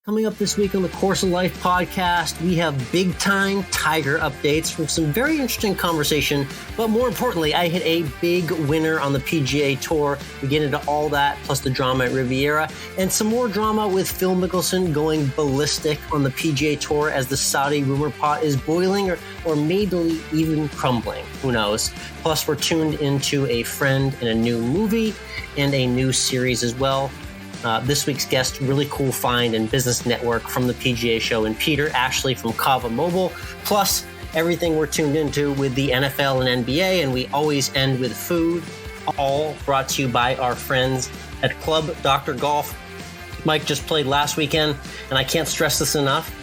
Coming up this week on the Course of Life podcast, we have big-time Tiger updates from some very interesting conversation. But more importantly, I hit a big winner on the PGA Tour. We get into all that, plus the drama at Riviera, and some more drama with Phil Mickelson going ballistic on the PGA Tour as the Saudi rumor pot is boiling or maybe even crumbling. Who knows? Plus, we're tuned into a friend in a new movie and a new series as well. This week's guest, really cool find and business network from the PGA show, and Peter Ashley from Cava Mobile, plus everything we're tuned into with the NFL and NBA, and we always end with food, all brought to you by our friends at Club Dr. Golf. Mike just played last weekend, and I can't stress this enough,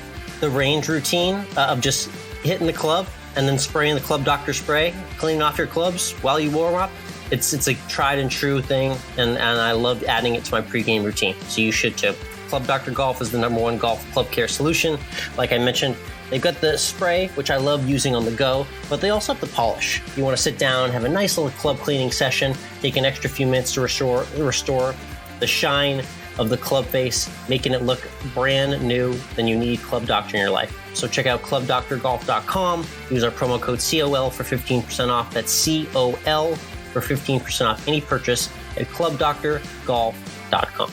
the range routine of just hitting the club and then spraying the Club Doctor spray, cleaning off your clubs while you warm up. It's a tried and true thing, and I loved adding it to my pregame routine, so you should too. Club Dr. Golf is the #1 golf club care solution. Like I mentioned, they've got the spray, which I love using on the go, but they also have the polish. You want to sit down, have a nice little club cleaning session, take an extra few minutes to restore the shine of the club face, making it look brand new. Then you need Club Doctor in your life. So check out clubdrgolf.com. Use our promo code COL for 15% off. That's COL for 15% off any purchase at clubdrgolf.com.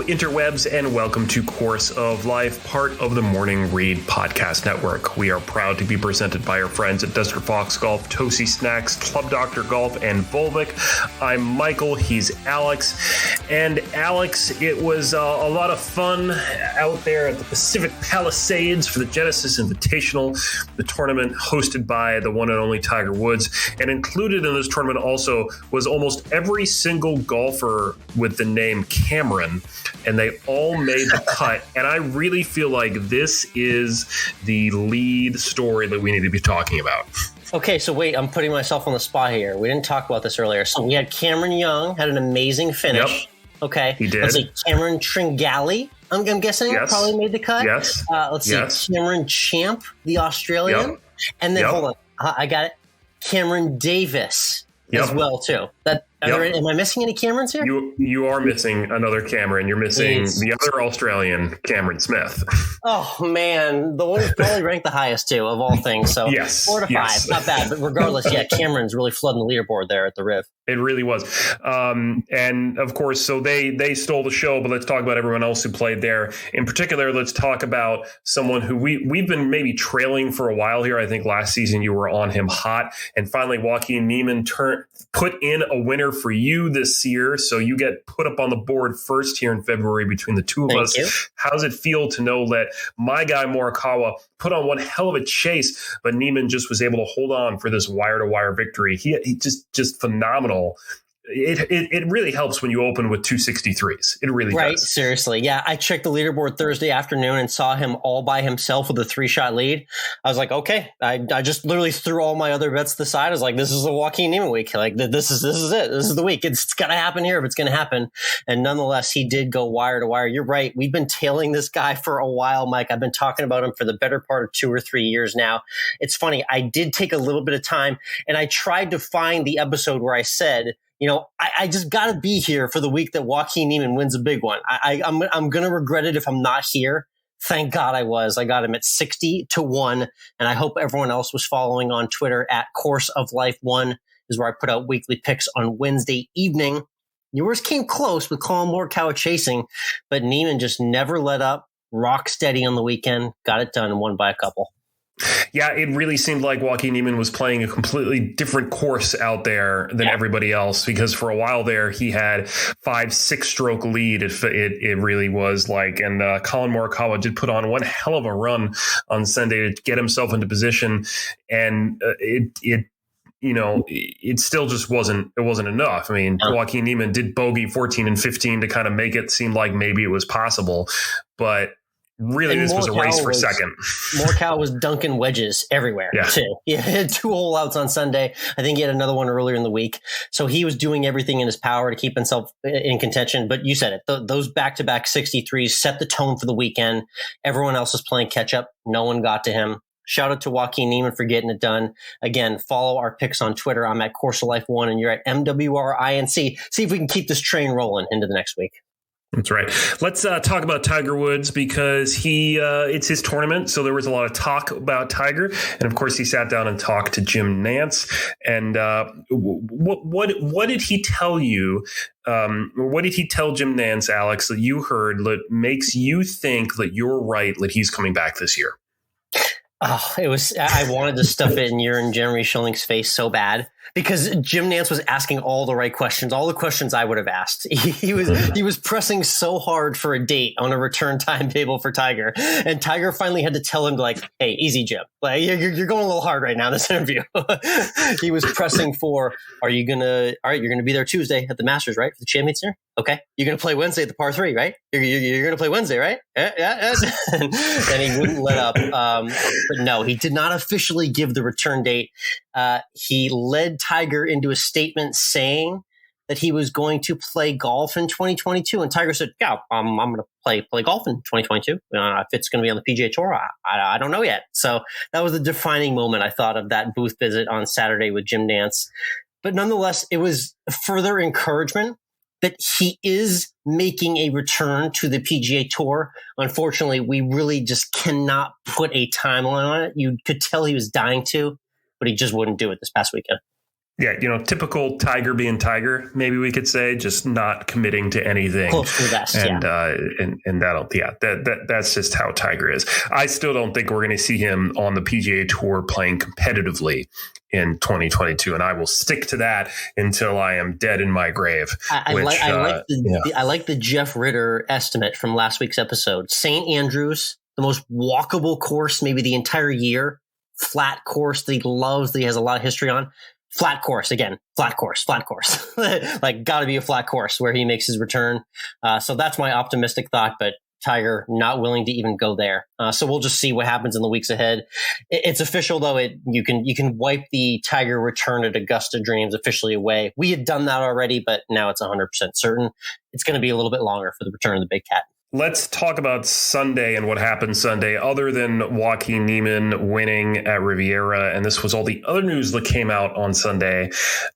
Interwebs, and welcome to Course of Life, part of the Morning Read Podcast Network. We are proud to be presented by our friends at Desert Fox Golf, Tosi Snacks, Club Dr. Golf, and Volvic. I'm Michael, he's Alex. And Alex, it was a lot of fun out there at the Pacific Palisades for the Genesis Invitational, the tournament hosted by the one and only Tiger Woods. And included in this tournament also was almost every single golfer with the name Cameron, and they all made the cut. And I really feel like this is the lead story that we need to be talking about. Okay, so wait, I'm putting myself on the spot here. We didn't talk about this earlier. So we had Cameron Young, had an amazing finish. Yep. Okay. He did. Let's see, Cameron Tringali, I'm guessing, yes. Probably made the cut. Yes. Let's see, Cameron Champ, the Australian. Yep. And then, hold on, I got it. Cameron Davis as well, too. Am I missing any Camerons here? You are missing another Cameron. You're missing the other Australian, Cameron Smith. Oh, man. The one who's probably ranked the highest, too, of all things. So yes, 4 to 5. Yes. Not bad. But regardless, Cameron's really flooding the leaderboard there at the Riv. It really was. And of course, so they stole the show, but let's talk about everyone else who played there. In particular, let's talk about someone who we've been maybe trailing for a while here. I think last season you were on him hot, and finally Joaquin Neiman put in a winner for you this year. So you get put up on the board first here in February between the two of us. You. How does it feel to know that my guy Morikawa put on one hell of a chase, but Neiman just was able to hold on for this wire-to-wire victory? He just phenomenal. It really helps when you open with 263s. It really right, does. Seriously. Yeah, I checked the leaderboard Thursday afternoon and saw him all by himself with a 3-shot lead. I was like, okay. I just literally threw all my other bets to the side. I was like, this is a Joaquin Neiman week. Like, this is it. This is the week. It's going to happen here if it's going to happen. And nonetheless, he did go wire to wire. You're right. We've been tailing this guy for a while, Mike. I've been talking about him for the better part of 2 or 3 years now. It's funny. I did take a little bit of time, and I tried to find the episode where I said, I just got to be here for the week that Joaquin Neiman wins a big one. I'm going to regret it if I'm not here. Thank God I was. I got him at 60-1, and I hope everyone else was following on Twitter at Course of Life 1 is where I put out weekly picks on Wednesday evening. Yours came close with Colin Morikawa chasing, but Neiman just never let up, rock steady on the weekend, got it done, and won by a couple. Yeah, it really seemed like Joaquin Neiman was playing a completely different course out there than everybody else, because for a while there he had 5-6 stroke lead. It really was like, and Colin Morikawa did put on one hell of a run on Sunday to get himself into position, and it still just wasn't enough. I mean, Joaquin Neiman did bogey 14 and 15 to kind of make it seem like maybe it was possible, but Really, this was a race for second. Morikawa was dunking wedges everywhere, too. He had 2 hole outs on Sunday. I think he had another one earlier in the week. So he was doing everything in his power to keep himself in contention. But you said it. Those back-to-back 63s set the tone for the weekend. Everyone else was playing catch-up. No one got to him. Shout out to Joaquin Neiman for getting it done. Again, follow our picks on Twitter. I'm at Course of Life 1 and you're at MWRINC. See if we can keep this train rolling into the next week. That's right. Let's talk about Tiger Woods because it's his tournament. So there was a lot of talk about Tiger. And of course, he sat down and talked to Jim Nantz. And what did he tell you? What did he tell Jim Nantz, Alex, that you heard that makes you think that you're right, that he's coming back this year? Oh, I wanted to stuff it in your and Jeremy Schilling's face so bad because Jim Nantz was asking all the right questions, all the questions I would have asked. He was pressing so hard for a date on a return timetable for Tiger. And Tiger finally had to tell him, like, hey, easy, Jim. Like, you're going a little hard right now in this interview. He was pressing for, you're going to be there Tuesday at the Masters, right? For the Champions here? Okay. You're going to play Wednesday at the par 3, right? You're going to play Wednesday, right? Yeah. And he wouldn't let up. But no, he did not officially give the return date. He led Tiger into a statement saying that he was going to play golf in 2022. And Tiger said, yeah, I'm going to play golf in 2022. If it's going to be on the PGA Tour, I don't know yet. So that was the defining moment, I thought, of that booth visit on Saturday with Jim Nantz. But nonetheless, it was further encouragement that he is making a return to the PGA Tour. Unfortunately, we really just cannot put a timeline on it. You could tell he was dying to, but he just wouldn't do it this past weekend. Yeah, typical Tiger being Tiger, maybe we could say, just not committing to anything. Close to the best, and that's just how Tiger is. I still don't think we're going to see him on the PGA Tour playing competitively in 2022, and I will stick to that until I am dead in my grave. I like the Jeff Ritter estimate from last week's episode. St. Andrews, the most walkable course, maybe the entire year, flat course that he loves, that he has a lot of history on. Flat course again, flat course, like gotta be a flat course where he makes his return. So that's my optimistic thought, but Tiger not willing to even go there. So we'll just see what happens in the weeks ahead. It's official though. You can wipe the Tiger return at Augusta dreams officially away. We had done that already, but now it's 100% certain. It's going to be a little bit longer for the return of the Big Cat. Let's talk about Sunday and what happened Sunday, other than Joaquin Neiman winning at Riviera. And this was all the other news that came out on Sunday.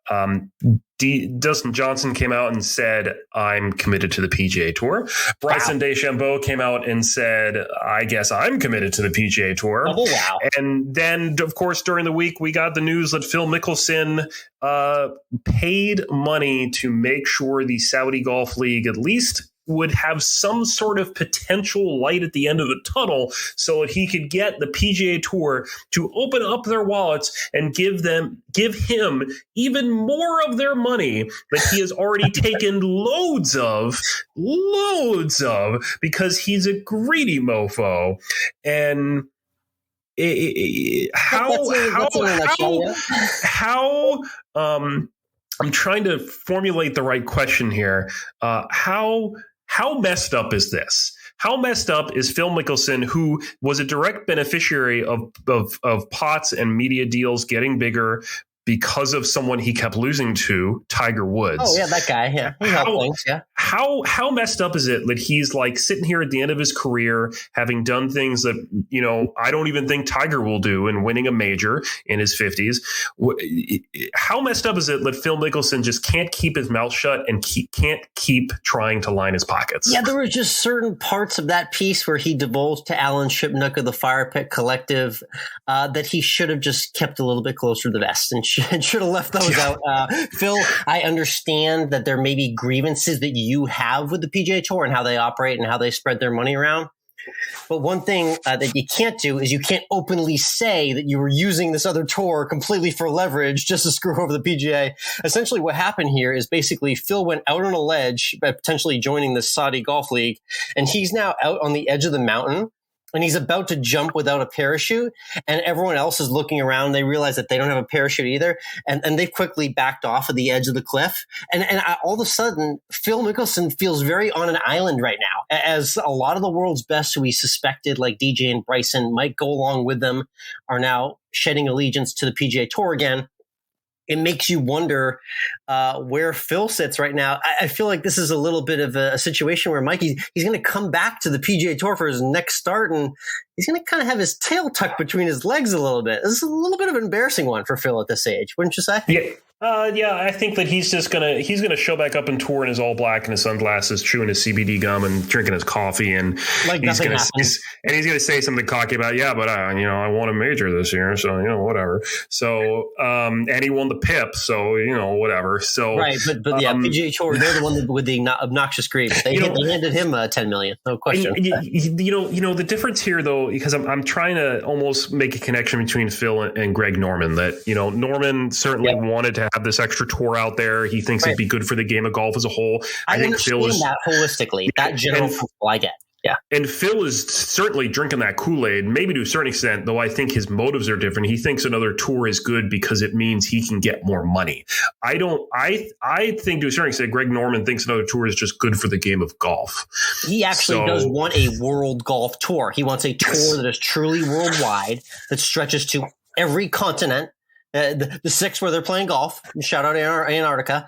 Dustin Johnson came out and said, I'm committed to the PGA Tour. Bryson DeChambeau came out and said, I guess I'm committed to the PGA Tour. Oh, wow. And then, of course, during the week, we got the news that Phil Mickelson paid money to make sure the Saudi Golf League at least would have some sort of potential light at the end of the tunnel so that he could get the PGA Tour to open up their wallets and give him even more of their money that he has already taken loads of, because he's a greedy mofo. And I'm trying to formulate the right question here. How messed up is this? How messed up is Phil Mickelson, who was a direct beneficiary of pots and media deals getting bigger because of someone he kept losing to, Tiger Woods? Oh, yeah, that guy. Yeah. How messed up is it that he's like sitting here at the end of his career, having done things that, I don't even think Tiger will do, and winning a major in his 50s. How messed up is it that Phil Mickelson just can't keep his mouth shut and can't keep trying to line his pockets? Yeah, there were just certain parts of that piece where he divulged to Alan Shipnuck of the Fire Pit Collective that he should have just kept a little bit closer to the vest and should have left those out. Phil, I understand that there may be grievances that you have with the PGA Tour and how they operate and how they spread their money around. But one thing that you can't do is you can't openly say that you were using this other tour completely for leverage just to screw over the PGA. Essentially what happened here is basically Phil went out on a ledge by potentially joining the Saudi Golf League, and he's now out on the edge of the mountain and he's about to jump without a parachute, and everyone else is looking around. They realize that they don't have a parachute either, and they've quickly backed off of the edge of the cliff. And all of a sudden, Phil Mickelson feels very on an island right now, as a lot of the world's best who we suspected, like DJ and Bryson, might go along with them, are now shedding allegiance to the PGA Tour again. It makes you wonder where Phil sits right now. I feel like this is a little bit of a situation where Mike, he's going to come back to the PGA Tour for his next start, and he's going to kind of have his tail tucked between his legs a little bit. This is a little bit of an embarrassing one for Phil at this age, wouldn't you say? Yeah. I think that he's gonna show back up and tour in his all black and his sunglasses, chewing his CBD gum and drinking his coffee, and like he's gonna say something cocky about, but I won a major this year, so whatever. So and he won the PIP, so whatever. So right, but yeah, PGA Tour, they're the one with the obnoxious greed. They handed him $10 million, no question. The difference here though, because I'm trying to almost make a connection between Phil and Greg Norman. That Norman certainly wanted to have this extra tour out there. He thinks it'd be good for the game of golf as a whole. I think Phil is that holistically. That general principle I get. Yeah. And Phil is certainly drinking that Kool-Aid, maybe to a certain extent, though I think his motives are different. He thinks another tour is good because it means he can get more money. I think to a certain extent, Greg Norman thinks another tour is just good for the game of golf. He actually does want a world golf tour. He wants a tour that is truly worldwide, that stretches to every continent. The 6 where they're playing golf. Shout out Antarctica.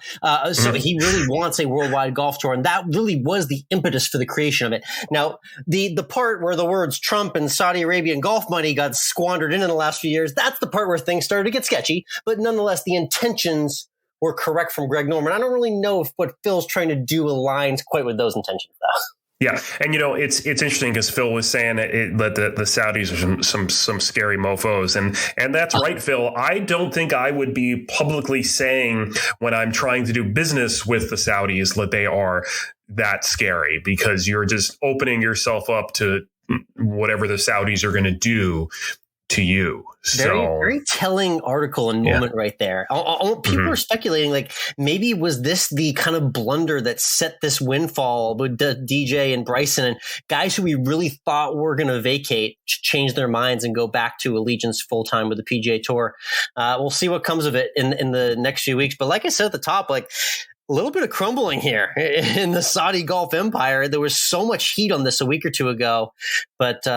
So he really wants a worldwide golf tour, and that really was the impetus for the creation of it. Now, the part where the words Trump and Saudi Arabian golf money got squandered in the last few years, that's the part where things started to get sketchy. But nonetheless, the intentions were correct from Greg Norman. I don't really know if what Phil's trying to do aligns quite with those intentions, though. Yeah, and it's interesting because Phil was saying that the Saudis are some scary mofos, and that's right, Phil. I don't think I would be publicly saying when I'm trying to do business with the Saudis that they are that scary, because you're just opening yourself up to whatever the Saudis are going to do to you. Very telling article and moment right there. People are speculating, like, maybe was this the kind of blunder that set this windfall with DJ and Bryson and guys who we really thought were going to vacate, change their minds and go back to allegiance full time with the PGA Tour. We'll see what comes of it in the next few weeks. But like I said at the top, like, a little bit of crumbling here in the Saudi golf empire. There was so much heat on this a week or two ago, but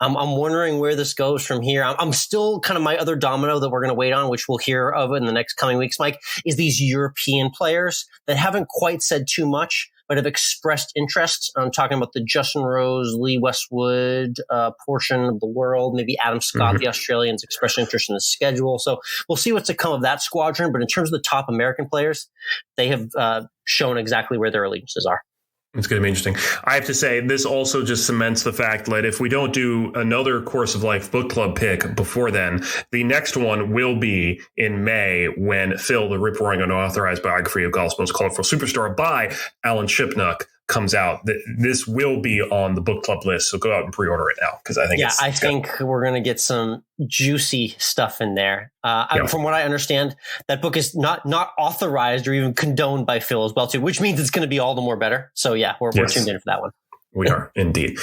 I'm wondering where this goes from here. I'm still kind of my other domino that we're going to wait on, which we'll hear of in the next coming weeks, Mike, is these European players that haven't quite said too much, but have expressed interest. I'm talking about the Justin Rose, Lee Westwood portion of the world. Maybe Adam Scott, the Australians, expressed interest in the schedule. So we'll see what's to come of that squadron. But in terms of the top American players, they have shown exactly where their allegiances are. It's going to be interesting. I have to say, this also just cements the fact that if we don't do another Course of Life book club pick before then, the next one will be in May when Phil, the Rip-Roaring Unauthorized Biography of Golf's Most Colorful Superstar by Alan Shipnuck, comes out. This will be on the book club list, so go out and pre-order it now, because I think we're going to get some juicy stuff in there. From what I understand, that book is not authorized or even condoned by Phil as well, too, which means it's going to be all the more better. So yeah, we're tuned in for that one. We are indeed.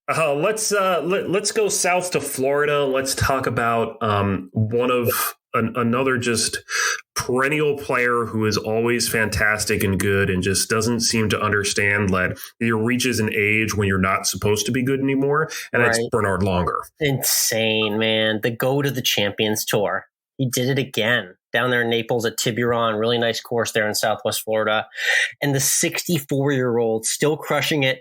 Let's go south to Florida. Let's talk about one of another just perennial player who is always fantastic and good and just doesn't seem to understand that he reaches an age when you're not supposed to be good anymore. And that's Bernard Langer. Insane, man. The GOAT of the Champions Tour. He did it again down there in Naples at Tiburon. Really nice course there in Southwest Florida. And the 64-year-old still crushing it.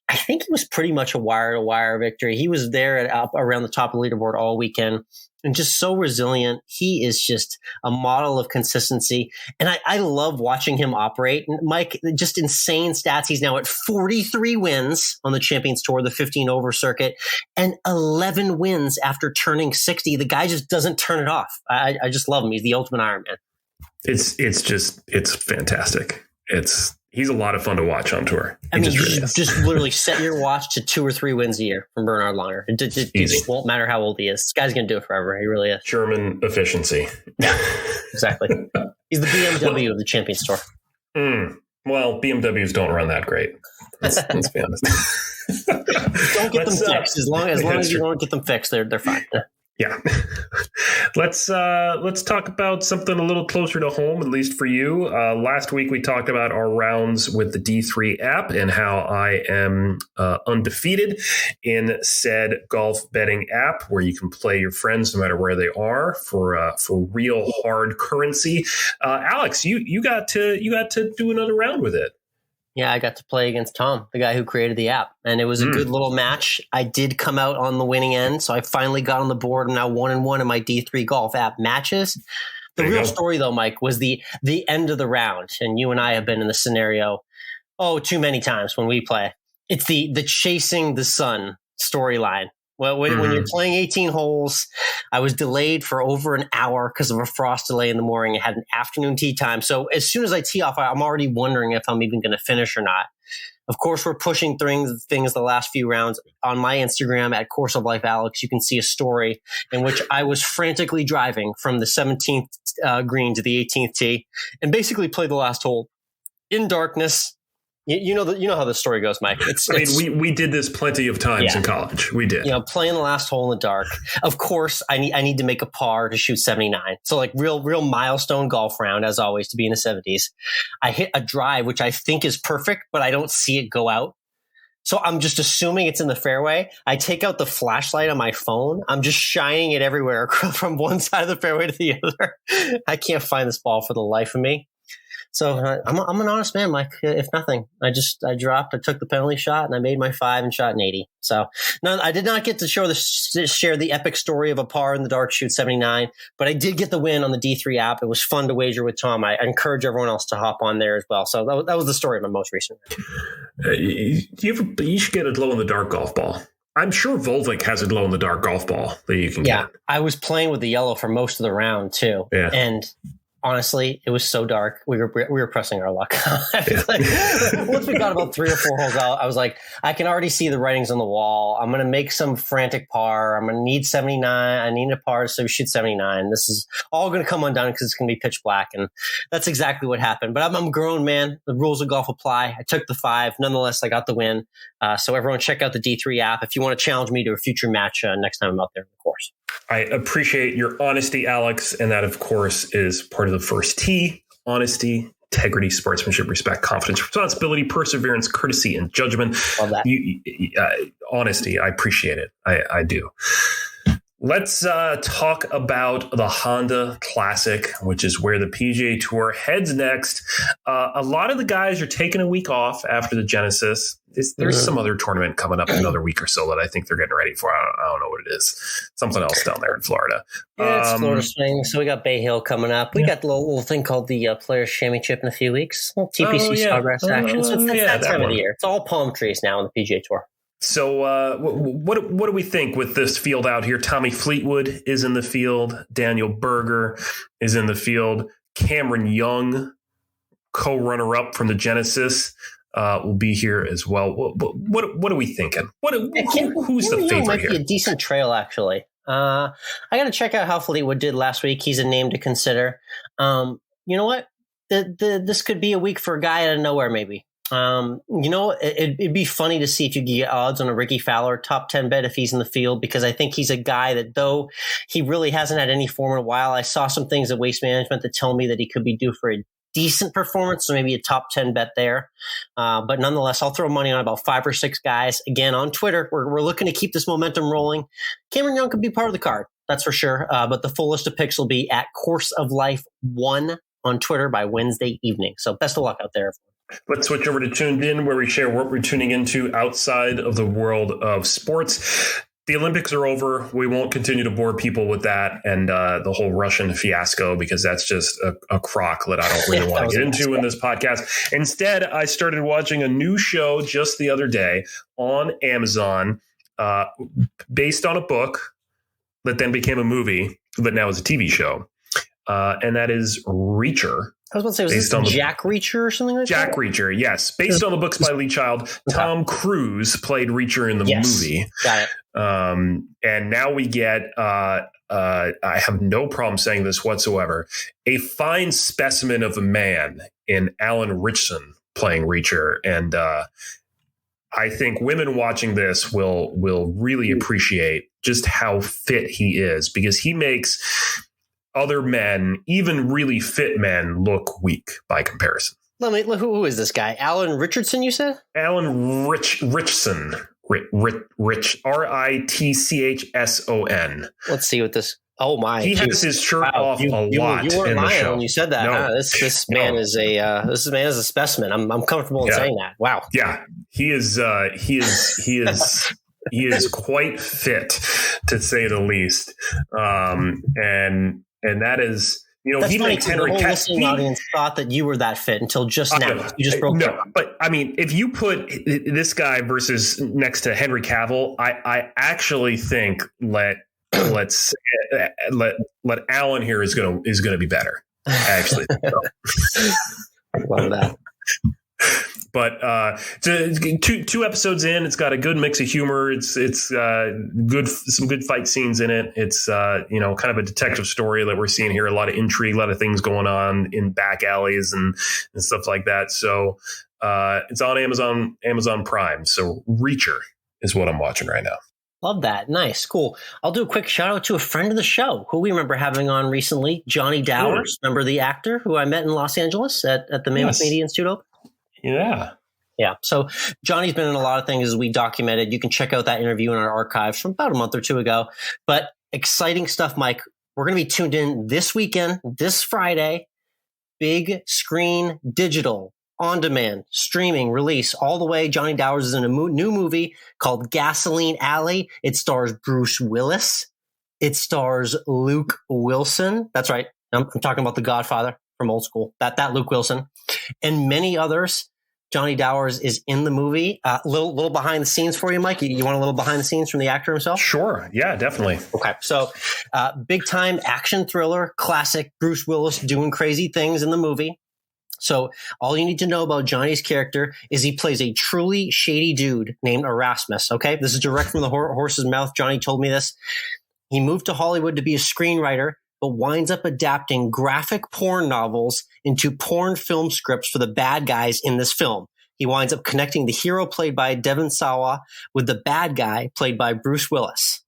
I think it was pretty much a wire-to-wire victory. He was there around the top of the leaderboard all weekend and just so resilient. He is just a model of consistency. And I love watching him operate. And Mike, just insane stats. He's now at 43 wins on the Champions Tour, the 15 over circuit, and 11 wins after turning 60. The guy just doesn't turn it off. I just love him. He's the ultimate Ironman. It's fantastic. He's a lot of fun to watch on tour. Just literally set your watch to 2 or 3 wins a year from Bernard Langer. It just won't matter how old he is. This guy's going to do it forever. He really is. German efficiency. Yeah, exactly. He's the BMW of the Champions Tour. Well, BMWs don't run that great. Let's be honest. Don't get them fixed. As long as you don't get them fixed, they're fine. Yeah. Let's talk about something a little closer to home, at least for you. Last week, we talked about our rounds with the D3 app and how I am undefeated in said golf betting app, where you can play your friends no matter where they are for real hard currency. Alex, you got to do another round with it. Yeah, I got to play against Tom, the guy who created the app, and it was a good little match. I did come out on the winning end, so I finally got on the board. I'm now 1-1 in my D3 golf app matches. The real story, though, Mike, was the end of the round, and you and I have been in this scenario too many times when we play. It's the chasing the sun storyline. Well, when you're playing 18 holes, I was delayed for over an hour because of a frost delay in the morning. I had an afternoon tee time. So as soon as I tee off, I'm already wondering if I'm even going to finish or not. Of course, we're pushing things the last few rounds. On my Instagram at Course of Life Alex, you can see a story in which I was frantically driving from the 17th green to the 18th tee and basically played the last hole in darkness. You know how the story goes, Mike. We did this plenty of times in college. We did. Playing the last hole in the dark. Of course, I need to make a par to shoot 79. So like real milestone golf round, as always, to be in the 70s. I hit a drive, which I think is perfect, but I don't see it go out. So I'm just assuming it's in the fairway. I take out the flashlight on my phone. I'm just shining it everywhere from one side of the fairway to the other. I can't find this ball for the life of me. So I'm an honest man, Mike. If nothing, I dropped. I took the penalty shot and I made my 5 and shot an 80. So no, I did not get to share the epic story of a par in the dark, shoot 79, but I did get the win on the D3 app. It was fun to wager with Tom. I encourage everyone else to hop on there as well. So that was the story of my most recent. You should get a glow in the dark golf ball. I'm sure Volvic has a glow in the dark golf ball that you can get. Yeah, I was playing with the yellow for most of the round too. Yeah. And honestly, it was so dark. We were pressing our luck. Once we got about 3 or 4 holes out, I was like, I can already see the writings on the wall. I'm going to make some frantic par. I'm going to need 79. I need a par, so we shoot 79. This is all going to come undone because it's going to be pitch black. And that's exactly what happened. But I'm a grown man. The rules of golf apply. I took the 5. Nonetheless, I got the win. So everyone check out the D3 app if you want to challenge me to a future match next time I'm out there in the course. I appreciate your honesty, Alex. And that, of course, is part of the first T: honesty, integrity, sportsmanship, respect, confidence, responsibility, perseverance, courtesy, and judgment. Love that. Honesty. I appreciate it. I do. Let's talk about the Honda Classic, which is where the PGA Tour heads next. A lot of the guys are taking a week off after the Genesis. There's some other tournament coming up in another week or so that I think they're getting ready for. I don't know what it is. Something else down there in Florida. Yeah, it's Florida swing. So we got Bay Hill coming up. We got the little thing called the Players Championship in a few weeks. Little TPC Sawgrass action. So it's that time of the year. It's all palm trees now on the PGA Tour. So what do we think with this field out here? Tommy Fleetwood is in the field. Daniel Berger is in the field. Cameron Young, co-runner-up from the Genesis, will be here as well. What are we thinking? Who's the favorite might here? Be a decent trail, actually. I got to check out how Fleetwood did last week. He's a name to consider. You know what? This could be a week for a guy out of nowhere, maybe. It'd be funny to see if you could get odds on a Ricky Fowler top 10 bet if he's in the field, because I think he's a guy that, though he really hasn't had any form in a while, I saw some things at Waste Management that tell me that he could be due for a decent performance, so maybe a top 10 bet there. But nonetheless, I'll throw money on about 5 or 6 guys. Again, on Twitter, we're looking to keep this momentum rolling. Cameron Young could be part of the card, that's for sure. But the full list of picks will be at Course of Life 1 on Twitter by Wednesday evening. So best of luck out there. Let's switch over to Tuned In, where we share what we're tuning into outside of the world of sports. The Olympics are over. We won't continue to bore people with that and the whole Russian fiasco, because that's just a crock that I don't really want to get into in this podcast. Instead, I started watching a new show just the other day on Amazon based on a book that then became a movie that now is a TV show. And that is Reacher. I was going to say, was this Jack Reacher or something like Jack that? Reacher, yes. Based on the books by Lee Child. Tom Cruise played Reacher in the movie. Got it. And now we get, I have no problem saying this whatsoever, a fine specimen of a man in Alan Ritchson playing Reacher. And I think women watching this will really appreciate just how fit he is, because he makes other men, even really fit men, look weak by comparison. Who is this guy? Alan Richardson, you said? Alan Richson. Ritchson. Let's see what this. Oh my! He has his shirt off a lot. You weren't in the lying show. when you said that. No. Huh? This man is a specimen. I'm comfortable in saying that. Wow. Yeah, he is quite fit, to say the least. And that is. That's he funny, makes Henry the whole listening audience thought that you were that fit until just now. You just broke no, down. but I mean, if you put this guy versus next to Henry Cavill, I actually think let Alan here is going to be better. I actually think so. I love that. But two episodes in, it's got a good mix of humor. It's good, some good fight scenes in it. It's kind of a detective story that we're seeing here. A lot of intrigue, a lot of things going on in back alleys and stuff like that. So it's on Amazon Prime. So Reacher is what I'm watching right now. Love that. Nice. Cool. I'll do a quick shout out to a friend of the show who we remember having on recently, Johnny Dowers. Remember the actor who I met in Los Angeles at the Mammoth Media Institute? Yeah. Yeah. So Johnny's been in a lot of things, as we documented. You can check out that interview in our archives from about a month or two ago. But exciting stuff, Mike. We're going to be tuned in this weekend, this Friday. Big screen, digital, on demand, streaming, release all the way. Johnny Dowers is in a new movie called Gasoline Alley. It stars Bruce Willis. It stars Luke Wilson. That's right. I'm talking about The Godfather from old school. That Luke Wilson and many others. Johnny Dowers is in the movie. Little behind the scenes for you, Mike. You want a little behind the scenes from the actor himself? Sure. Yeah, definitely. Okay. So big time action thriller, classic Bruce Willis doing crazy things in the movie. So all you need to know about Johnny's character is he plays a truly shady dude named Erasmus. Okay. This is direct from the horse's mouth. Johnny told me this. He moved to Hollywood to be a screenwriter, but winds up adapting graphic porn novels into porn film scripts for the bad guys in this film. He winds up connecting the hero played by Devon Sawa with the bad guy played by Bruce Willis.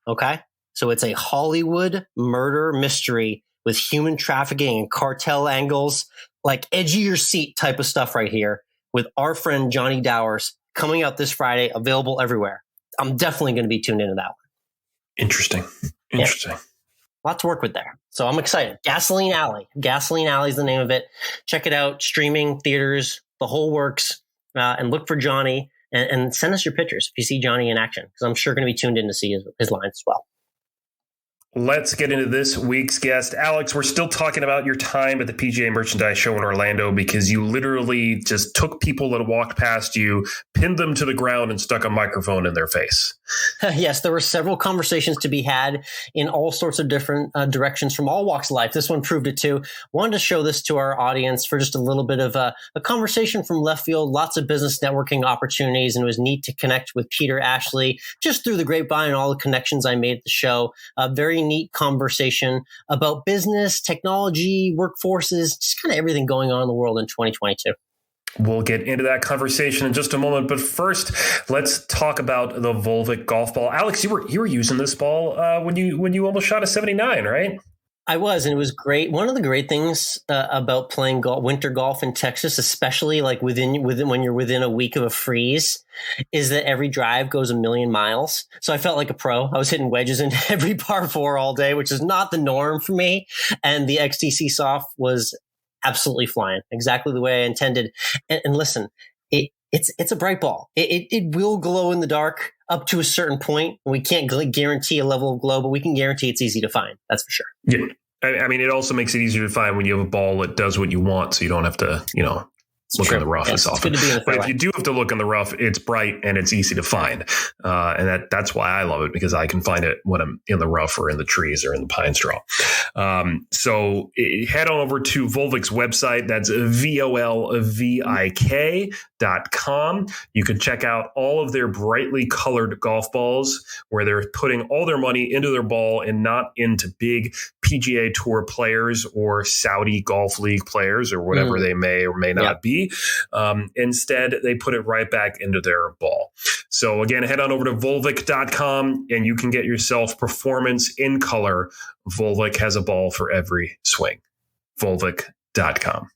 Okay? So it's a Hollywood murder mystery with human trafficking and cartel angles, like edge of your seat type of stuff right here with our friend Johnny Dowers, coming out this Friday, available everywhere. I'm definitely going to be tuned into that one. Interesting. Yeah. Lot to work with there. So I'm excited. Gasoline Alley. Gasoline Alley is the name of it. Check it out. Streaming, theaters, the whole works. And look for Johnny and send us your pictures if you see Johnny in action, because I'm sure going to be tuned in to see his lines as well. Let's get into this week's guest. Alex, we're still talking about your time at the PGA Merchandise Show in Orlando, because you literally just took people that walked past you, pinned them to the ground, and stuck a microphone in their face. Yes, there were several conversations to be had in all sorts of different directions from all walks of life. This one proved it too. Wanted to show this to our audience for just a little bit of a conversation from left field, lots of business networking opportunities, and it was neat to connect with Peter Ashley just through the grapevine and all the connections I made at the show. Very neat conversation about business, technology, workforces, just kind of everything going on in the world in 2022. We'll get into that conversation in just a moment, but first, let's talk about the Volvic golf ball. Alex, you were using this ball when you almost shot a 79, right? I was, and it was great. One of the great things about playing winter golf in Texas, especially like within when you're within a week of a freeze, is that every drive goes 1,000,000 miles. So I felt like a pro. I was hitting wedges into every par 4 all day, which is not the norm for me. And the XTC Soft was absolutely flying, exactly the way I intended. And listen, it's a bright ball. It will glow in the dark up to a certain point. We can't guarantee a level of glow, but we can guarantee it's easy to find. That's for sure. Yeah. I mean, it also makes it easier to find when you have a ball that does what you want, so you don't have to, look in the rough as often. But if you do have to look in the rough, it's bright and it's easy to find. And that's why I love it, because I can find it when I'm in the rough or in the trees or in the pine straw. So head on over to Volvic's website. That's volvik.com. Volvic.com. You can check out all of their brightly colored golf balls where they're putting all their money into their ball and not into big PGA Tour players or Saudi Golf League players or whatever they may or may not be. Instead, they put it right back into their ball. So again, head on over to Volvic.com and you can get yourself performance in color. Volvic has a ball for every swing. Volvic.com.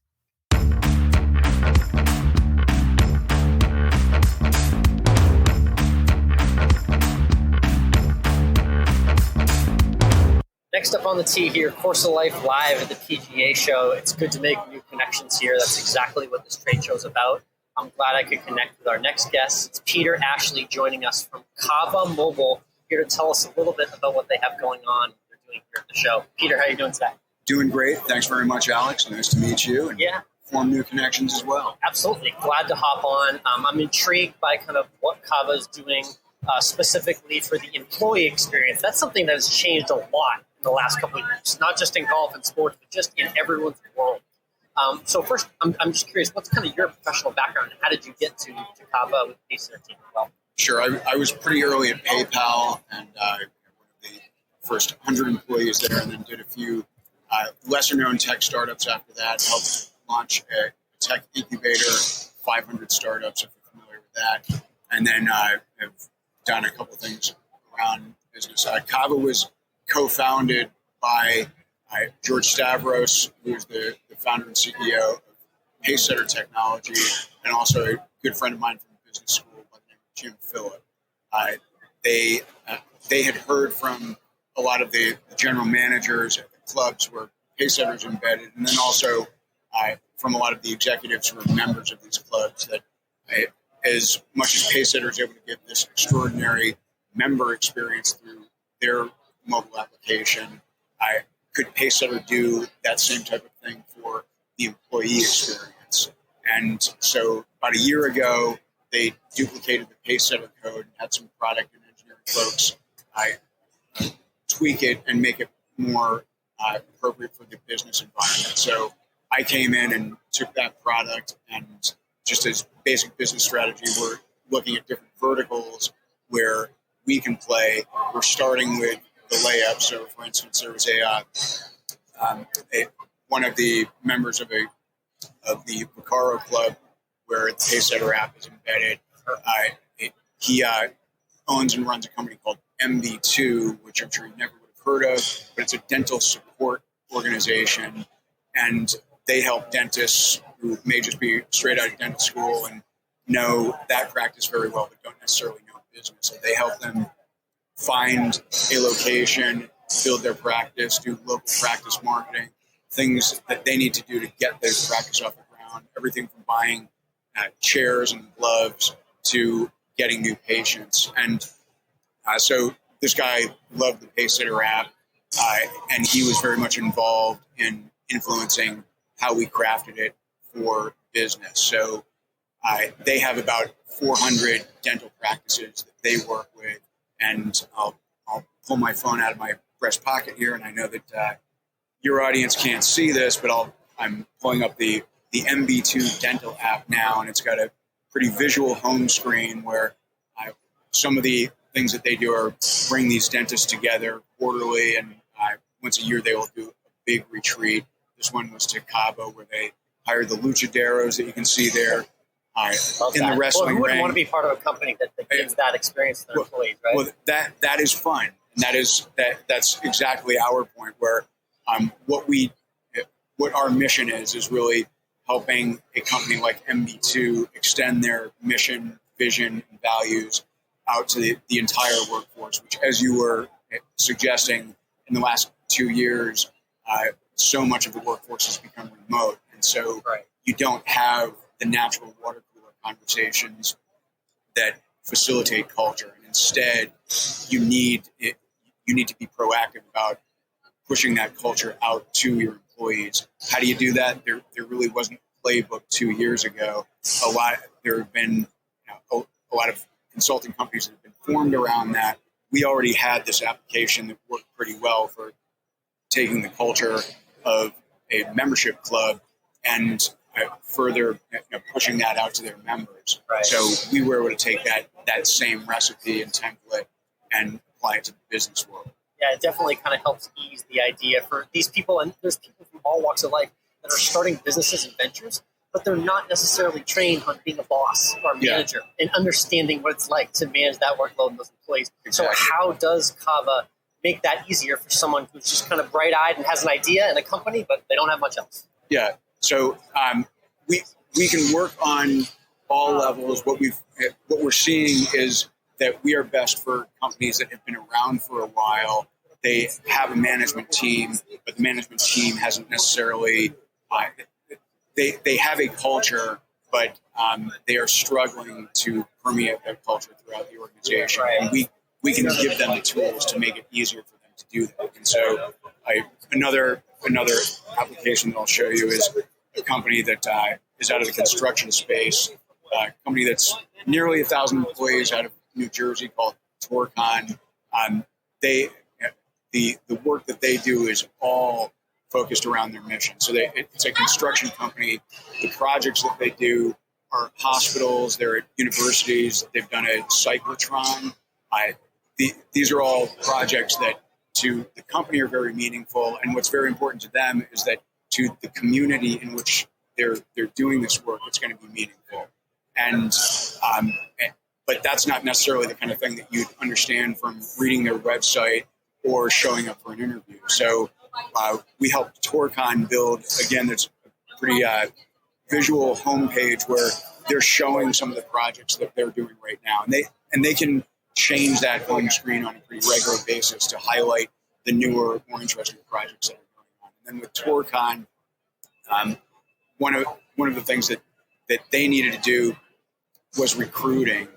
Next up on the tee here, Course of Life live at the PGA show. It's good to make new connections here. That's exactly what this trade show is about. I'm glad I could connect with our next guest. It's Peter Ashley joining us from Cava Mobile, here to tell us a little bit about what they have going on, what they're doing here at the show. Peter, how are you doing today? Doing great. Thanks very much, Alex. Nice to meet you and form new connections as well. Absolutely. Glad to hop on. I'm intrigued by kind of what Cava is doing specifically for the employee experience. That's something that has changed a lot in the last couple of years, not just in golf and sports, but just in everyone's world. So first, I'm just curious, what's kind of your professional background and how did you get to Cava with the Pacer team as well? Sure. I was pretty early at PayPal and one of the first 100 employees there, and then did a few lesser-known tech startups after that, helped launch a tech incubator, 500 startups, if you're familiar with that. And then have done a couple things around business. Cava was co-founded by George Stavros, who's the founder and CEO of Pacesetter Technology, and also a good friend of mine from business school by the name of Jim Phillip. They had heard from a lot of the general managers at the clubs where Pacesetter's embedded, and then also from a lot of the executives who are members of these clubs that as much as Pacesetter is able to give this extraordinary member experience through their mobile application, could Pacesetter do that same type of thing for the employee experience? And so about a year ago, they duplicated the Pacesetter code and had some product and engineering folks tweak it and make it more appropriate for the business environment. So I came in and took that product, and just as basic business strategy, we're looking at different verticals where we can play. We're starting with the layup. So, for instance, there was one of the members of the Vaccaro Club where the Pacesetter app is embedded. He owns and runs a company called MB2, which I'm sure you never would have heard of, but it's a dental support organization, and they help dentists who may just be straight out of dental school and know that practice very well, but don't necessarily know business. So they help them find a location, build their practice, do local practice marketing, things that they need to do to get their practice off the ground, everything from buying chairs and gloves to getting new patients. And so this guy loved the Pacesetter app, and he was very much involved in influencing how we crafted it for business. So they have about 400 dental practices that they work with, and I'll pull my phone out of my breast pocket here, and I know that your audience can't see this, but I'm pulling up the MB2 dental app now, and it's got a pretty visual home screen where some of the things that they do are bring these dentists together quarterly, and once a year they will do a big retreat. This one was to Cabo, where they hired the luchaderos that you can see there in the wrestling ring. Who wouldn't want to be part of a company that gives that experience to their employees, right? Well, that is fun, and that's exactly our point. Where what our mission is really helping a company like MB2 extend their mission, vision, and values out to the entire workforce, which, as you were suggesting, in the last 2 years, so much of the workforce has become remote. And so you don't have the natural water cooler conversations that facilitate culture. And instead, you need to be proactive about pushing that culture out to your employees. How do you do that? There really wasn't a playbook 2 years ago. There have been a lot of consulting companies that have been formed around that. We already had this application that worked pretty well for taking the culture of a membership club and further pushing that out to their members. Right. So we were able to take that same recipe and template and apply it to the business world. Yeah, it definitely kind of helps ease the idea for these people. And there's people from all walks of life that are starting businesses and ventures, but they're not necessarily trained on being a boss or a manager and understanding what it's like to manage that workload and those employees. Exactly. So how does Cava make that easier for someone who's just kind of bright-eyed and has an idea and a company, but they don't have much else? Yeah. So we can work on all levels. What we're seeing is that we are best for companies that have been around for a while. They have a management team, but the management team hasn't necessarily. They have a culture, but they are struggling to permeate that culture throughout the organization. Right. And we can give them the tools to make it easier for them to do that. And so another application that I'll show you is a company that is out of the construction space, a company that's nearly 1,000 employees out of New Jersey called Torcon. The work that they do is all focused around their mission. So it's a construction company. The projects that they do are hospitals. They're at universities. They've done a cyclotron. These are all projects that to the company are very meaningful. And what's very important to them is that to the community in which they're doing this work, it's going to be meaningful. And but that's not necessarily the kind of thing that you'd understand from reading their website or showing up for an interview. So we helped Torcon build, again, there's a pretty visual homepage where they're showing some of the projects that they're doing right now. And they can change that home screen on a pretty regular basis to highlight the newer, more interesting projects that are going on. And then with Torcon, one of the things that they needed to do was recruiting.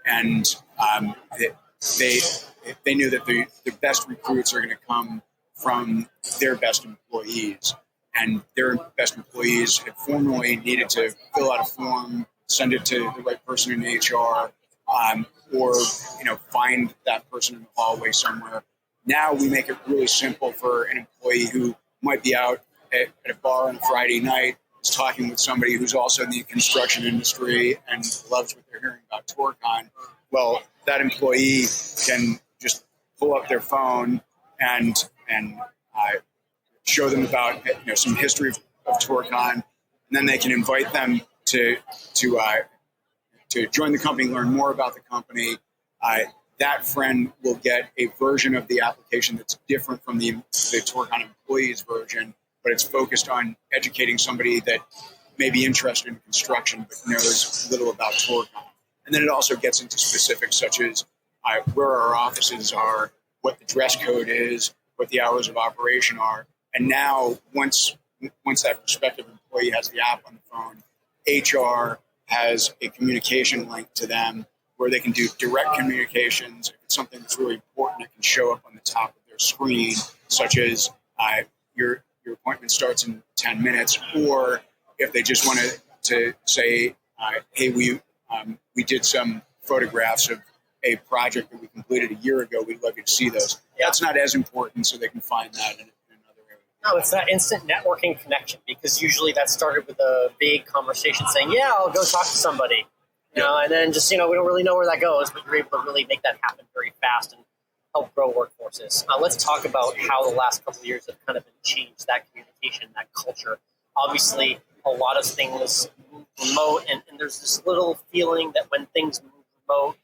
And they knew that the best recruits are going to come from their best employees. And their best employees had formerly needed to fill out a form, send it to the right person in HR, or find that person in the hallway somewhere. Now we make it really simple for an employee who might be out at a bar on a Friday night, is talking with somebody who's also in the construction industry and loves what they're hearing about Torcon. Well, that employee can just pull up their phone and show them about some history of Torcon, and then they can invite them to join the company, learn more about the company. That friend will get a version of the application that's different from the Torcon employees version, but it's focused on educating somebody that may be interested in construction but knows little about Torcon. And then it also gets into specifics such as where our offices are, what the dress code is, what the hours of operation are. And now, once that prospective employee has the app on the phone, HR has a communication link to them where they can do direct communications. If it's something that's really important, it can show up on the top of their screen, such as your appointment starts in 10 minutes, or if they just want to say, hey, we did some photographs of a project that we completed a year ago. We'd love you to see those. Yeah. That's not as important, so they can find that in another area. No, it's that instant networking connection, because usually that started with a big conversation saying, yeah, I'll go talk to somebody. And then just, we don't really know where that goes, but you're able to really make that happen very fast and help grow workforces. Let's talk about how the last couple of years have kind of changed that communication, that culture. Obviously, a lot of things move remote, and there's this little feeling that when things move remote,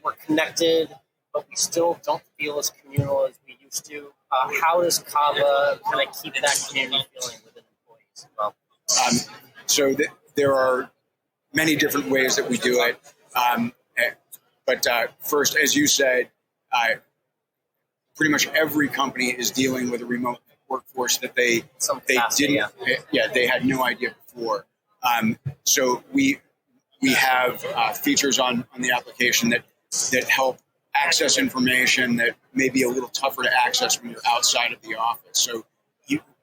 we're connected, but we still don't feel as communal as we used to. How does Cava kind of keep that community feeling within employees as well? So there are many different ways that we do it. But first, as you said, pretty much every company is dealing with a remote workforce that they had no idea before. So we have features on the application that help access information that may be a little tougher to access when you're outside of the office. So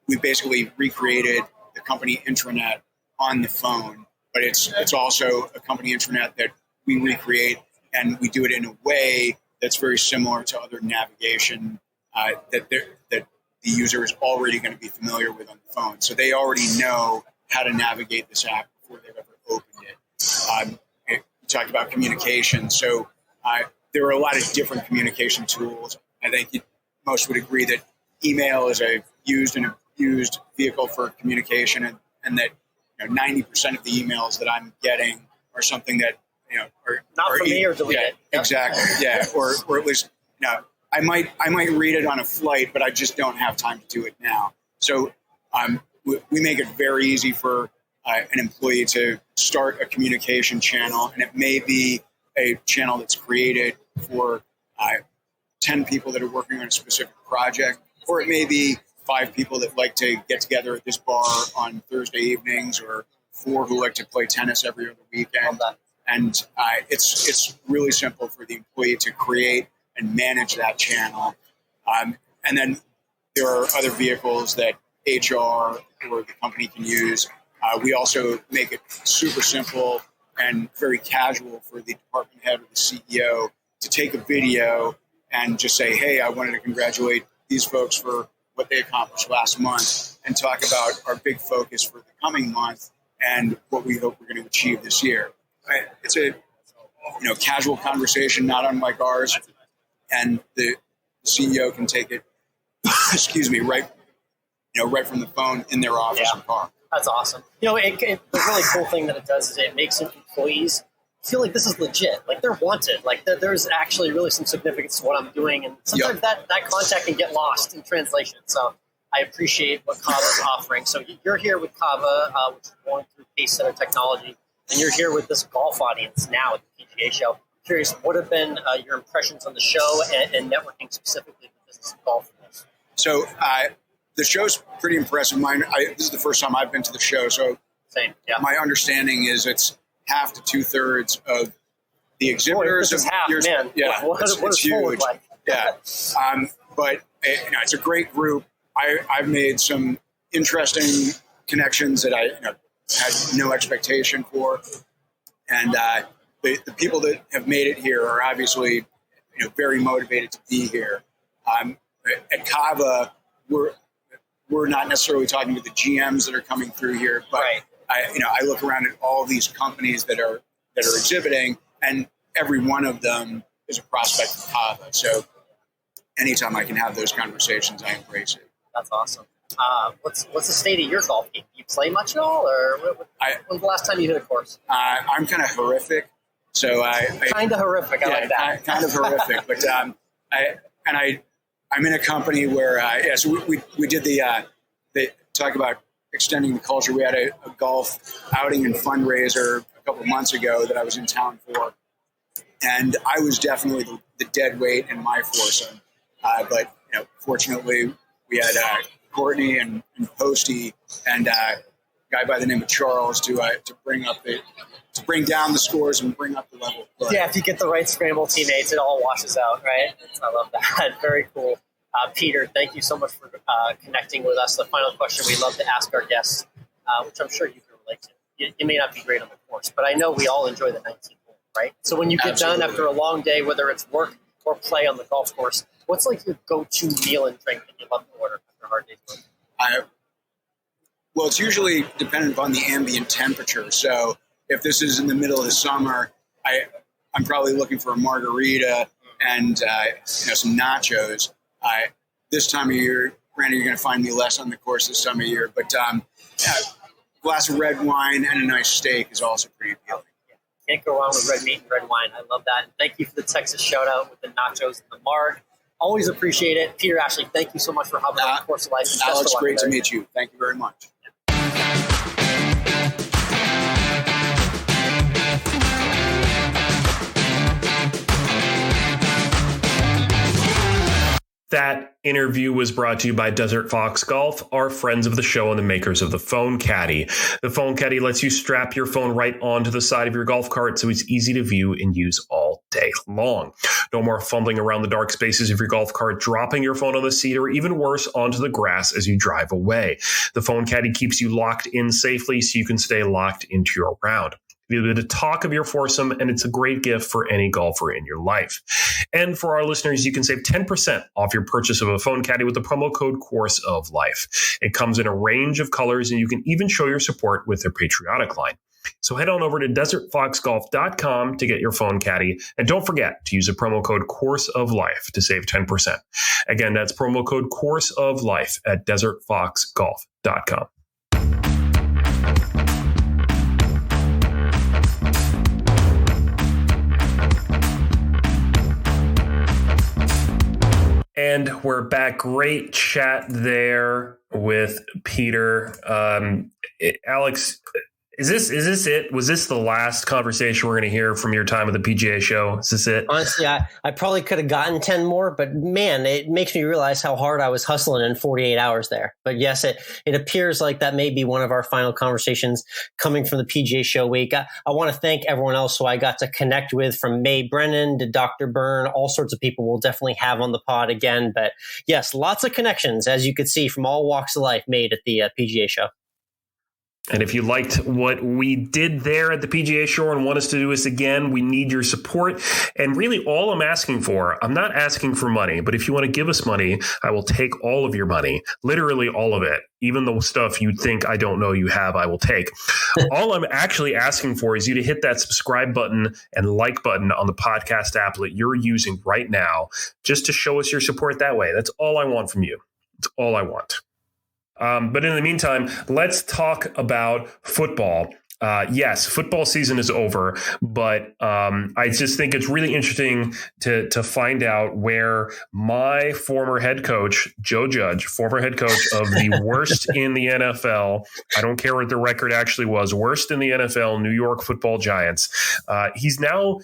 we basically recreated the company intranet on the phone, but it's also a company intranet that we recreate, and we do it in a way that's very similar to other navigation that the user is already going to be familiar with on the phone. So they already know how to navigate this app before they've ever opened it. You talked about communication. So there are a lot of different communication tools. I think most would agree that email is a used and abused vehicle for communication, and that 90% of the emails that I'm getting are something that are not for me or delete it. Exactly. Yeah. Or at least I might read it on a flight, but I just don't have time to do it now. So we make it very easy for an employee to start a communication channel, and it may be a channel that's created for 10 people that are working on a specific project, or it may be 5 people that like to get together at this bar on Thursday evenings, or 4 who like to play tennis every other weekend. And it's really simple for the employee to create and manage that channel. And then there are other vehicles that HR or the company can use. We also make it super simple and very casual for the department head or the CEO to take a video and just say, hey, I wanted to congratulate these folks for what they accomplished last month, and talk about our big focus for the coming month and what we hope we're going to achieve this year. It's a casual conversation, not unlike ours, and the CEO can take it, right from the phone in their office or car. That's awesome. The really cool thing that it does is it makes employees feel like this is legit, like they're wanted, like there's actually really some significance to what I'm doing, and sometimes that contact can get lost in translation. So I appreciate what Cava is offering. So you're here with Cava, which is going through Pace Center technology, and you're here with this golf audience now at the PGA show. Curious, what have been your impressions on the show and networking specifically the business of golf? So the show's pretty impressive. This is the first time I've been to the show, so same. Yeah. My understanding is it's half to 2/3 of the exhibitors. Boy, this is half, man. Yeah, what it's huge. Like? Yeah, but it's a great group. I've made some interesting connections that I had no expectation for, and the people that have made it here are obviously very motivated to be here. At Cava, we're not necessarily talking to the GMs that are coming through here, but I look around at all these companies that are exhibiting, and every one of them is a prospect for Cava. So anytime I can have those conversations, I embrace it. That's awesome. What's the state of your golf game? Do you play much at all, or when's the last time you hit a course? I'm kind of horrific. So kind of horrific. I like that. Kind of horrific, but I'm in a company where so we did the talk about extending the culture. We had a golf outing and fundraiser a couple of months ago that I was in town for, and I was definitely the dead weight in my foursome. But fortunately, we had Courtney and Posty and a guy by the name of Charles to bring down the scores and bring up the level of play. Yeah, if you get the right scramble teammates, it all washes out, right? I love that. Very cool. Peter, thank you so much for connecting with us. The final question we love to ask our guests, which I'm sure you can relate to. You may not be great on the course, but I know we all enjoy the 19th hole, right? So when you get done after a long day, whether it's work or play on the golf course, what's like your go-to meal and drink that you love to order after a hard day's work? Well, it's usually dependent upon the ambient temperature. So if this is in the middle of the summer, I'm probably looking for a margarita and some nachos. This time of year, granted, you're going to find me less on the course this time of year, but a glass of red wine and a nice steak is also pretty appealing. Can't go wrong with red meat and red wine. I love that. And thank you for the Texas shout out with the nachos and the marg. Always appreciate it. Peter, Ashley, thank you so much for hopping on the Course of Life. Alex, great to meet you. Thank you very much. That interview was brought to you by Desert Fox Golf, our friends of the show and the makers of the Phone Caddy. The Phone Caddy lets you strap your phone right onto the side of your golf cart so it's easy to view and use all day long. No more fumbling around the dark spaces of your golf cart, dropping your phone on the seat, or even worse, onto the grass as you drive away. The Phone Caddy keeps you locked in safely so you can stay locked into your round. It'll be the talk of your foursome, and it's a great gift for any golfer in your life. And for our listeners, you can save 10% off your purchase of a phone caddy with the promo code Course of Life. It comes in a range of colors, and you can even show your support with their patriotic line. So head on over to desertfoxgolf.com to get your phone caddy. And don't forget to use the promo code Course of Life to save 10%. Again, that's promo code Course of Life at desertfoxgolf.com. And we're back. Great chat there with Peter. Alex, is this it? Was this the last conversation we're going to hear from your time at the PGA show? Is this it? Honestly, I probably could have gotten 10 more, but man, it makes me realize how hard I was hustling in 48 hours there. But yes, it appears like that may be one of our final conversations coming from the PGA show week. I want to thank everyone else who I got to connect with, from Mae Brennan to Dr. Byrne. All sorts of people we'll definitely have on the pod again. But yes, lots of connections, as you could see, from all walks of life made at the PGA show. And if you liked what we did there at the PGA Show and want us to do this again, we need your support. And really all I'm asking for, I'm not asking for money, but if you want to give us money, I will take all of your money, literally all of it. Even the stuff you think I don't know you have, I will take. All I'm actually asking for is you to hit that subscribe button and like button on the podcast app that you're using right now, just to show us your support that way. That's all I want from you. That's all I want. But in the meantime, let's talk about football. Yes, football season is over, but I just think it's really interesting to find out where my former head coach, Joe Judge, former head coach of the worst in the NFL, I don't care what the record actually was, worst in the NFL, New York Football Giants. He's now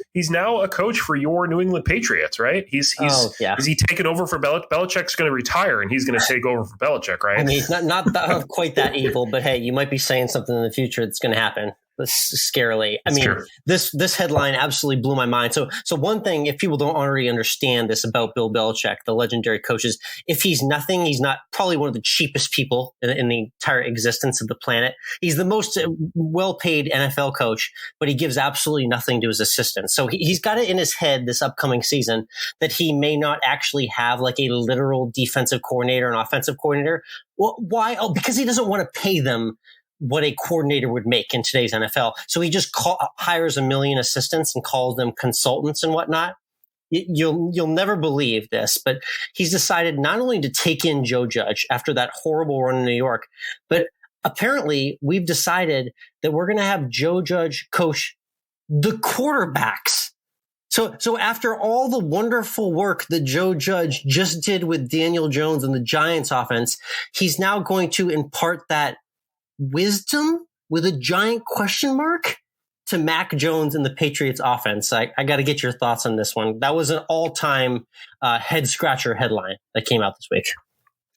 a coach for your New England Patriots, right? Is he taking over for Belichick? Belichick's going to retire, and he's going to take over for Belichick, right? I mean, not quite that evil, but hey, you might be saying something in the future that's going to happen. Scarily. I mean, this headline absolutely blew my mind. So one thing, if people don't already understand this about Bill Belichick, the legendary coach, is if he's nothing, he's not probably one of the cheapest people in the entire existence of the planet. He's the most well-paid NFL coach, but he gives absolutely nothing to his assistants. So he's got it in his head this upcoming season that he may not actually have like a literal defensive coordinator and offensive coordinator. Well, why? Oh, because he doesn't want to pay them what a coordinator would make in today's NFL. So he just hires a million assistants and calls them consultants and whatnot. You'll never believe this, but he's decided not only to take in Joe Judge after that horrible run in New York, but apparently we've decided that we're going to have Joe Judge coach the quarterbacks. So after all the wonderful work that Joe Judge just did with Daniel Jones and the Giants offense, he's now going to impart that wisdom with a giant question mark to Mac Jones and the Patriots offense. I got to get your thoughts on this one. That was an all-time head scratcher headline that came out this week.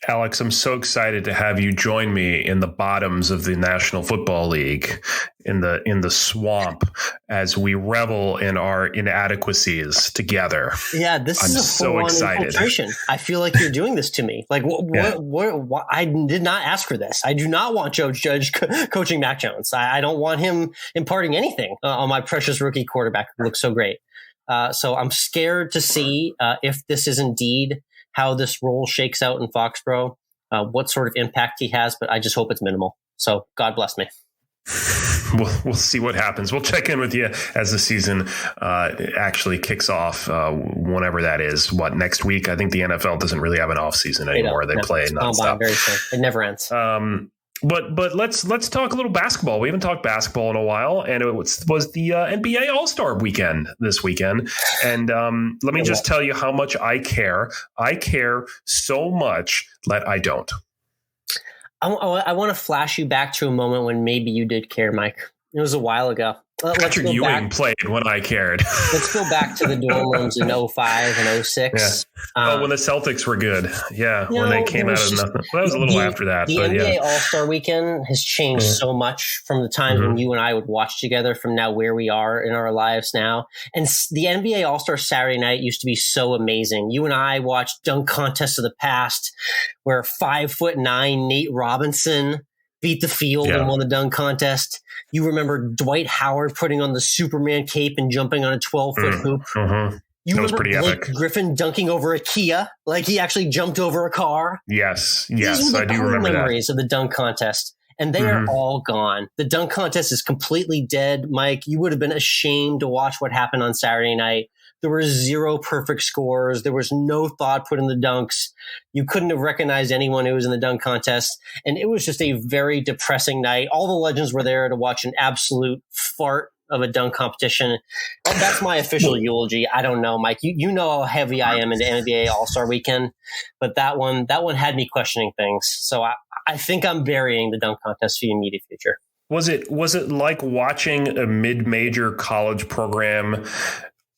Alex, I'm so excited to have you join me in the bottoms of the National Football League, in the swamp, as we revel in our inadequacies together. Yeah, this is a full-on infiltration. I feel like you're doing this to me. Like, what? I did not ask for this. I do not want Joe Judge coaching Mac Jones. I don't want him imparting anything on my precious rookie quarterback who looks so great. So I'm scared to see if this is indeed how this role shakes out in Foxborough, what sort of impact he has, but I just hope it's minimal. So God bless me. We'll see what happens. We'll check in with you as the season actually kicks off, whenever that is. What, next week? I think the NFL doesn't really have an off season anymore. They play nonstop. Very soon. It never ends. But let's talk a little basketball. We haven't talked basketball in a while, and it was the NBA All-Star weekend this weekend. And let me just tell you how much I care. I care so much that I don't. I want to flash you back to a moment when maybe you did care, Mike. It was a while ago. Patrick Ewing played when I cared. Let's go back to the dorm rooms in 05 and 06. Yeah. When the Celtics were good. Yeah, when they came out of nothing. Well, that was a little after that. The NBA All-Star Weekend has changed so much from the time when you and I would watch together from now where we are in our lives now. And the NBA All-Star Saturday night used to be so amazing. You and I watched dunk contests of the past where 5'9" Nate Robinson beat the field and won the dunk contest. You remember Dwight Howard putting on the Superman cape and jumping on a 12-foot hoop. Mm-hmm. You that was remember pretty Blake epic. Griffin dunking over a Kia, like he actually jumped over a car. Yes, These were I do remember memories of the dunk contest, and they are all gone. The dunk contest is completely dead, Mike. You would have been ashamed to watch what happened on Saturday night. There were 0 perfect scores. There was no thought put in the dunks. You couldn't have recognized anyone who was in the dunk contest, and it was just a very depressing night. All the legends were there to watch an absolute fart of a dunk competition. That's my official eulogy. I don't know, Mike. You know how heavy I am into NBA All-Star Weekend, but that one had me questioning things. So I think I'm burying the dunk contest for the immediate future. Was it like watching a mid-major college program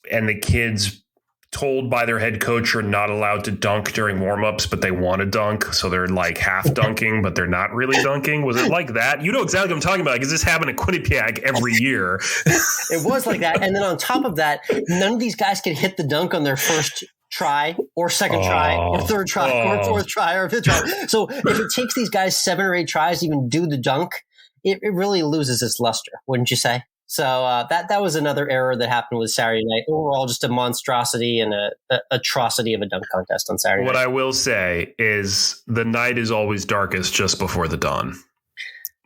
and the kids told by their head coach are not allowed to dunk during warmups, but they want to dunk, so they're like half dunking, but they're not really dunking? Was it like that? You know exactly what I'm talking about, because this happened at Quinnipiac every year. It was like that, and then on top of that, none of these guys could hit the dunk on their first try or second try or third try or fourth try or fifth try. So if it takes these guys 7 or 8 tries to even do the dunk, it really loses its luster, wouldn't you say? So that was another error that happened with Saturday night. Overall, just a monstrosity and a atrocity of a dunk contest on Saturday night. What I will say is the night is always darkest just before the dawn.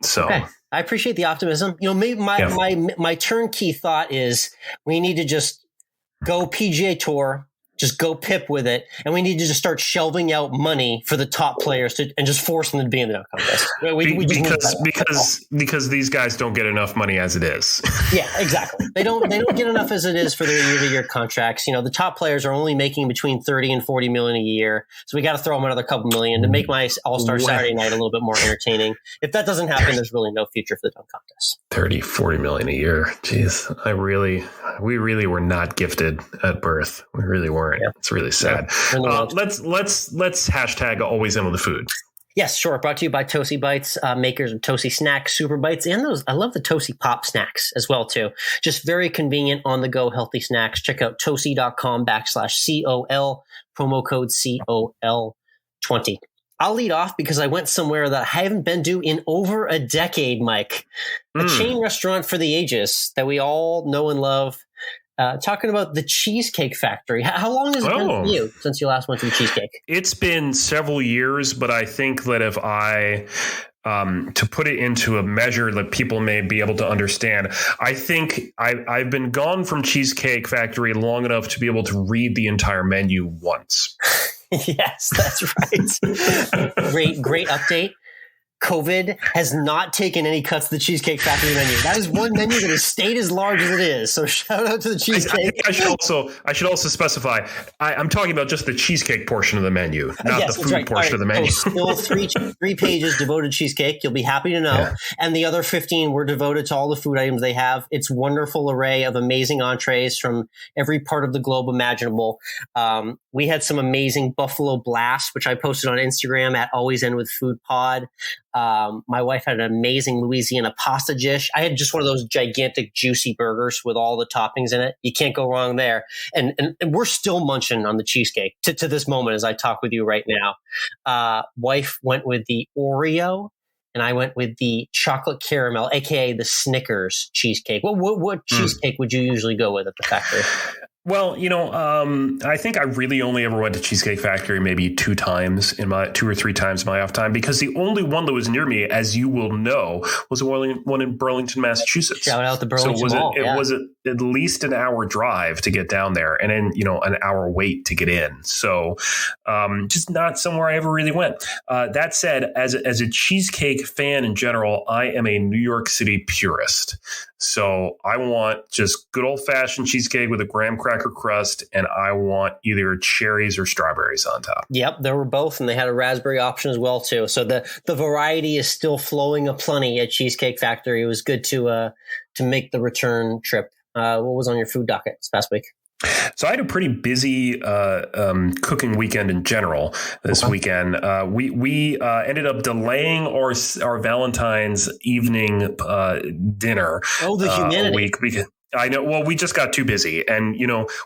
So okay. I appreciate the optimism. You know, maybe my turnkey thought is we need to just go PGA Tour. Just go pip with it, and we need to just start shelving out money for the top players and just force them to be in the dunk contest. Because these guys don't get enough money as it is. Yeah, exactly. They don't get enough as it is for their year-to-year contracts. You know, the top players are only making between 30 and 40 million a year, so we got to throw them another couple million to make my All-Star Saturday night a little bit more entertaining. If that doesn't happen, there's really no future for the dunk contest. 30, 40 million a year. Jeez, we really were not gifted at birth. We really weren't. Yeah. It's really sad. Yeah. Let's hashtag always end with the food. Yes, sure. Brought to you by Toasty Bites, makers of Toasty Snacks, Super Bites, and those. I love the Toasty Pop snacks as well, too. Just very convenient, on-the-go, healthy snacks. Check out toasty.com/COL, promo code COL20. I'll lead off because I went somewhere that I haven't been to in over a decade, Mike. A chain restaurant for the ages that we all know and love. Talking about the Cheesecake Factory. How long has it been for you since you last went to the Cheesecake? It's been several years, but I think that if I, to put it into a measure that people may be able to understand, I think I've been gone from Cheesecake Factory long enough to be able to read the entire menu once. Yes, that's right. Great update. COVID has not taken any cuts to the Cheesecake Factory menu. That is one menu that has stayed as large as it is. So shout out to the Cheesecake. I should also specify, I'm talking about just the cheesecake portion of the menu, not the food portion of the menu. Still three pages devoted to cheesecake. You'll be happy to know. Yeah. And the other 15 were devoted to all the food items they have. It's a wonderful array of amazing entrees from every part of the globe imaginable. We had some amazing buffalo blast, which I posted on Instagram at AlwaysEndWithFood. My wife had an amazing Louisiana pasta dish. I had just one of those gigantic, juicy burgers with all the toppings in it. You can't go wrong there. And we're still munching on the cheesecake to this moment as I talk with you right now. Wife went with the Oreo, and I went with the chocolate caramel, aka the Snickers cheesecake. What cheesecake would you usually go with at the factory? Well, I think I really only ever went to Cheesecake Factory maybe 2 or 3 times in my off time, because the only one that was near me, as you will know, was the one in Burlington, Massachusetts. Shout out to Burlington. So it was at least an hour drive to get down there, and then an hour wait to get in. So just not somewhere I ever really went. That said, as a cheesecake fan in general, I am a New York City purist. So I want just good old fashioned cheesecake with a graham cracker crust, and I want either cherries or strawberries on top. Yep, there were both, and they had a raspberry option as well too. So the variety is still flowing aplenty at Cheesecake Factory. It was good to make the return trip. What was on your food docket this past week? So I had a pretty busy cooking weekend in general this weekend. We ended up delaying our Valentine's evening dinner. Oh, the humanity. A week I know. Well, we just got too busy, and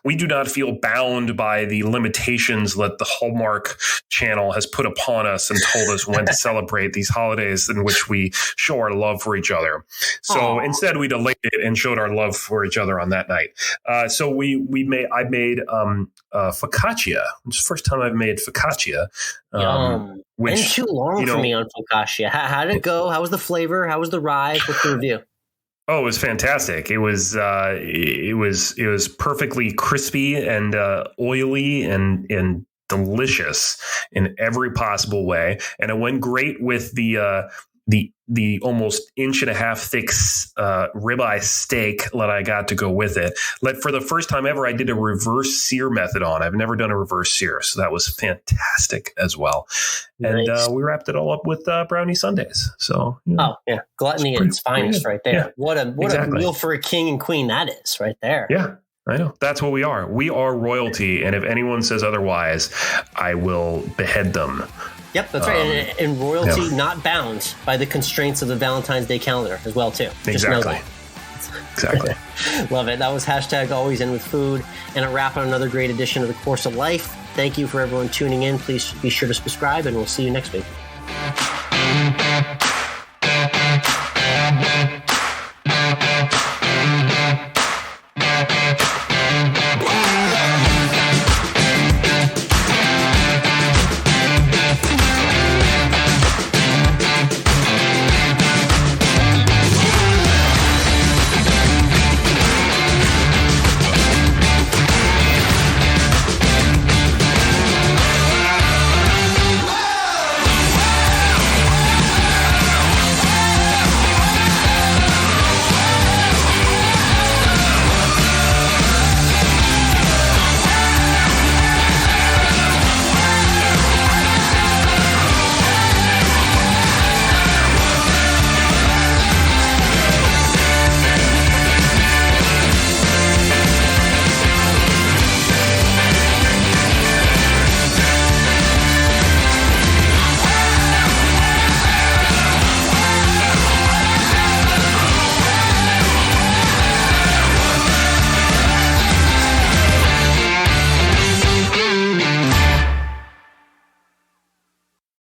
we do not feel bound by the limitations that the Hallmark Channel has put upon us and told us when to celebrate these holidays in which we show our love for each other. So instead, we delayed it and showed our love for each other on that night. So I made focaccia. It's the first time I've made focaccia. Which, been too long for me on focaccia. How did it go? How was the flavor? How was the rise? What's the review? Oh, it was fantastic. It was perfectly crispy and oily and delicious in every possible way. And it went great with the almost 1.5 inch thick ribeye steak that I got to go with it. For the first time ever, I did a reverse sear method on. I've never done a reverse sear, so that was fantastic as well. Nice. And we wrapped it all up with brownie sundaes. So gluttony at its finest, right there. Yeah, what a meal for a king and queen that is, right there. Yeah. I know. That's what we are. We are royalty, and if anyone says otherwise, I will behead them. Yep, that's right. And royalty not bound by the constraints of the Valentine's Day calendar as well, too. Exactly. Just know that. Exactly. Love it. That was #AlwaysEndWithFood, and a wrap on another great edition of The Course of Life. Thank you for everyone tuning in. Please be sure to subscribe, and we'll see you next week.